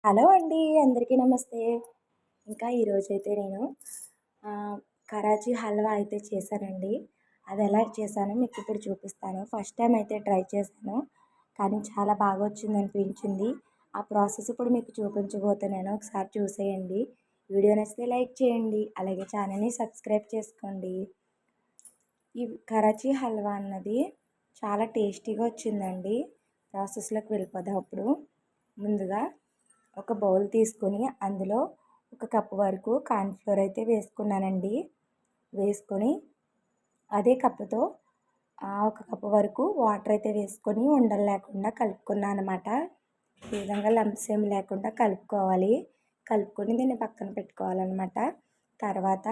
Hello అండి. అందరికీ నమస్తే. ఇంకా ఈరోజైతే నేను కరాచీ హల్వా అయితే చేశానండి. అది ఎలా చేశానో మీకు ఇప్పుడు చూపిస్తాను. ఫస్ట్ టైం అయితే ట్రై చేశాను. కానీ చాలా బాగా వచ్చిందనిపించింది. ఆ ప్రాసెస్ ఇప్పుడు మీకు చూపించబోతున్నాను. ఒకసారి చూసేయండి. వీడియో నచ్చితే లైక్ చేయండి. అలాగే ఛానల్‌ని సబ్స్క్రైబ్ చేసుకోండి. ఈ కరాచీ హల్వా అన్నది చాలా టేస్టీగా వచ్చిందండి. ప్రాసెస్‌లోకి వెళ్ళిపోదాం ఇప్పుడు. ముందుగా ఒక బౌల్ తీసుకొని అందులో ఒక కప్పు వరకు కార్న్‌ఫ్లోర్ అయితే వేసుకున్నానండి. వేసుకొని అదే కప్పుతో ఒక కప్పు వరకు వాటర్ అయితే వేసుకొని ఉండలు లేకుండా కలుపుకున్నాను అనమాట. ఈ విధంగా లంప్స్ ఏమి లేకుండా కలుపుకోవాలి. కలుపుకొని దీన్ని పక్కన పెట్టుకోవాలన్నమాట. తర్వాత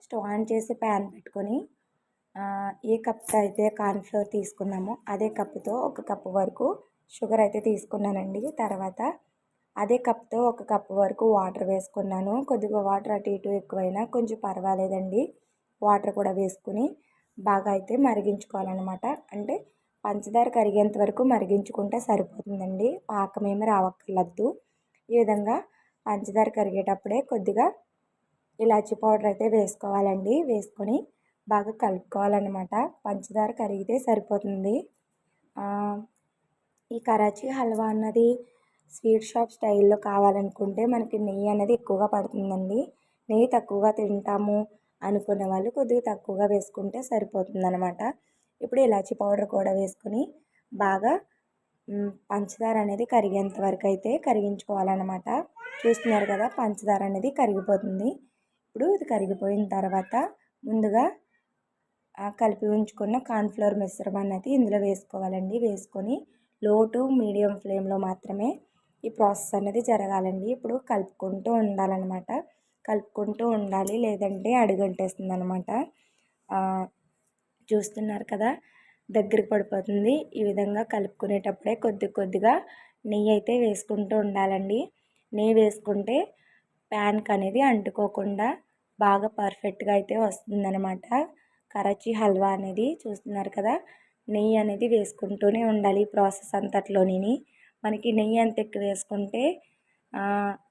స్టవ్ ఆన్ చేసి ప్యాన్ పెట్టుకొని ఏ కప్తో అయితే కార్న్‌ఫ్లోర్ తీసుకున్నామో అదే కప్పుతో ఒక కప్పు వరకు షుగర్ అయితే తీసుకున్నానండి. తర్వాత అదే కప్తో ఒక కప్పు వరకు వాటర్ వేసుకున్నాను. కొద్దిగా వాటర్ అటు ఇటు ఎక్కువైనా కొంచెం పర్వాలేదండి. వాటర్ కూడా వేసుకుని బాగా అయితే మరిగించుకోవాలన్నమాట. అంటే పంచదార కరిగేంత వరకు మరిగించుకుంటే సరిపోతుందండి. పాకమేమి రావక్కర్లేదు. ఈ విధంగా పంచదార కరిగేటప్పుడే కొద్దిగా ఇలాచీ పౌడర్ అయితే వేసుకోవాలండి. వేసుకొని బాగా కలుపుకోవాలన్నమాట. పంచదార కరిగితే సరిపోతుంది. ఈ కరాచీ హల్వా అన్నది స్వీట్ షాప్ స్టైల్లో కావాలనుకుంటే మనకి నెయ్యి అనేది ఎక్కువగా పడుతుందండి. నెయ్యి తక్కువగా తింటాము అనుకునే వాళ్ళు కొద్దిగా తక్కువగా వేసుకుంటే సరిపోతుందన్నమాట. ఇప్పుడు ఇలాచీ పౌడర్ కూడా వేసుకొని బాగా పంచదార అనేది కరిగేంత వరకు అయితే కరిగించుకోవాలన్నమాట. చూస్తున్నారు కదా, పంచదార అనేది కరిగిపోతుంది. ఇప్పుడు ఇది కరిగిపోయిన తర్వాత ముందుగా కలిపి ఉంచుకున్న కార్న్‌ఫ్లోర్ మిశ్రమాన్ని అయితే ఇందులో వేసుకోవాలండి. వేసుకొని లో టు మీడియం ఫ్లేమ్లో మాత్రమే ఈ ప్రాసెస్ అనేది జరగాలండి. ఇప్పుడు కలుపుకుంటూ ఉండాలన్నమాట. కలుపుకుంటూ ఉండాలి, లేదంటే అడుగంటేస్తుంది అనమాట. చూస్తున్నారు కదా, దగ్గరికి పడిపోతుంది. ఈ విధంగా కలుపుకునేటప్పుడే కొద్ది కొద్దిగా నెయ్యి అయితే వేసుకుంటూ ఉండాలండి. నెయ్యి వేసుకుంటే ప్యాన్కి అనేది అంటుకోకుండా బాగా పర్ఫెక్ట్గా అయితే వస్తుందన్నమాట కరాచీ హల్వా అనేది. చూస్తున్నారు కదా, నెయ్యి అనేది వేసుకుంటూనే ఉండాలి ఈ ప్రాసెస్ అంతట్లోని. మనకి నెయ్యి ఎంత ఎక్కువ వేసుకుంటే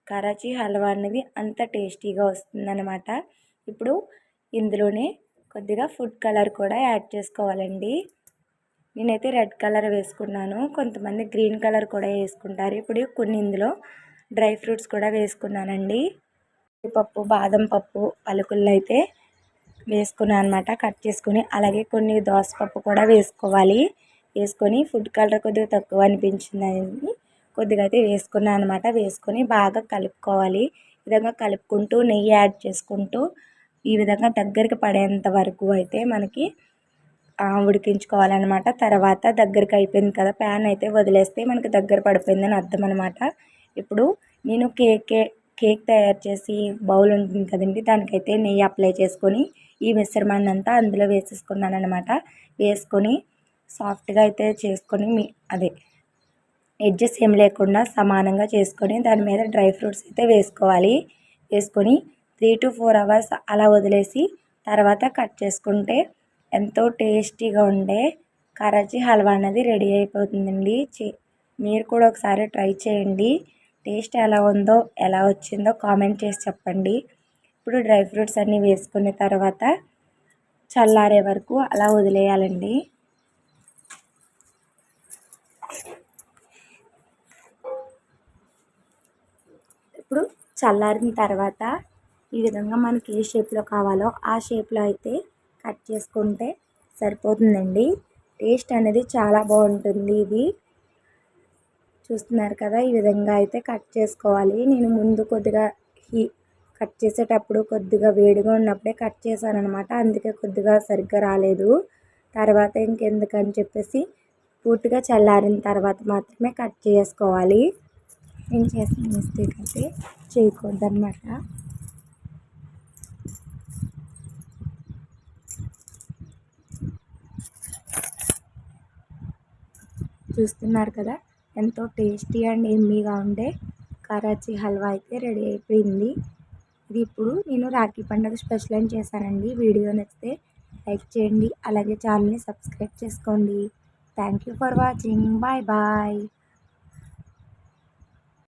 కరాచీ హల్వా అనేది అంత టేస్టీగా వస్తుందన్నమాట. ఇప్పుడు ఇందులోనే కొద్దిగా ఫుడ్ కలర్ కూడా యాడ్ చేసుకోవాలండి. నేనైతే రెడ్ కలర్ వేసుకున్నాను. కొంతమంది గ్రీన్ కలర్ కూడా వేసుకుంటారు. ఇప్పుడు కొన్ని ఇందులో డ్రై ఫ్రూట్స్ కూడా వేసుకున్నానండి. పప్పు, బాదం పప్పు, పలుకులు అయితే వేసుకున్నాను అనమాట కట్ చేసుకుని. అలాగే కొన్ని దోసపప్పు కూడా వేసుకోవాలి. వేసుకొని ఫుడ్ కలర్ కొద్దిగా తక్కువ అనిపించిందని కొద్దిగా అయితే వేసుకున్నాను అనమాట. వేసుకొని బాగా కలుపుకోవాలి. ఈ విధంగా కలుపుకుంటూ నెయ్యి యాడ్ చేసుకుంటూ ఈ విధంగా దగ్గరికి పడేంత వరకు అయితే మనకి ఉడికించుకోవాలన్నమాట. తర్వాత దగ్గరికి అయిపోయింది కదా, ప్యాన్ అయితే వదిలేస్తే మనకి దగ్గర పడిపోయిందని అర్థం అనమాట. ఇప్పుడు నేను కేక్ తయారు చేసి బౌల్ ఉంటుంది కదండి, దానికైతే నెయ్యి అప్లై చేసుకొని ఈ మిశ్రమాన్ని అంతా అందులో వేసేసుకున్నాను అనమాట. వేసుకొని సాఫ్ట్గా అయితే చేసుకొని అదే ఎడ్జెస్ ఏం లేకుండా సమానంగా చేసుకొని దాని మీద డ్రై ఫ్రూట్స్ అయితే వేసుకోవాలి. వేసుకొని 3 to 4 hours అలా వదిలేసి తర్వాత కట్ చేసుకుంటే ఎంతో టేస్టీగా ఉండే కరాచీ హల్వా అనేది రెడీ అయిపోతుందండి. మీరు కూడా ఒకసారి ట్రై చేయండి. టేస్ట్ ఎలా ఉందో ఎలా వచ్చిందో కామెంట్ చేసి చెప్పండి. ఇప్పుడు డ్రై ఫ్రూట్స్ అన్నీ వేసుకున్న తర్వాత చల్లారే వరకు అలా వదిలేయాలండి. ఇప్పుడు చల్లారిన తర్వాత ఈ విధంగా మనకి ఏ షేప్లో కావాలో ఆ షేప్లో అయితే కట్ చేసుకుంటే సరిపోతుందండి. టేస్ట్ అనేది చాలా బాగుంటుంది. ఇది చూస్తున్నారు కదా, ఈ విధంగా అయితే కట్ చేసుకోవాలి. నేను ముందు కొద్దిగా కట్ చేసేటప్పుడు కొద్దిగా వేడిగా ఉన్నప్పుడే కట్ చేశాను అనమాట. అందుకే కొద్దిగా సరిగ్గా రాలేదు. తర్వాత ఇంకెందుకని చెప్పేసి పూర్తిగా చల్లారిన తర్వాత మాత్రమే కట్ చేసుకోవాలి. నేను చేసిన మిస్టేక్ అయితే చేయకూడదు అనమాట. చూస్తున్నారు కదా, ఎంతో టేస్టీ అండ్ ఎమ్మీగా ఉండే కరాచీ హల్వా అయితే రెడీ అయిపోయింది. ఇది ఇప్పుడు నేను రాఖీ పండుగ స్పెషల్ అని చేశానండి. వీడియో నచ్చితే లైక్ చేయండి, అలాగే ఛానల్ని సబ్స్క్రైబ్ చేసుకోండి. Thank you for watching. Bye bye.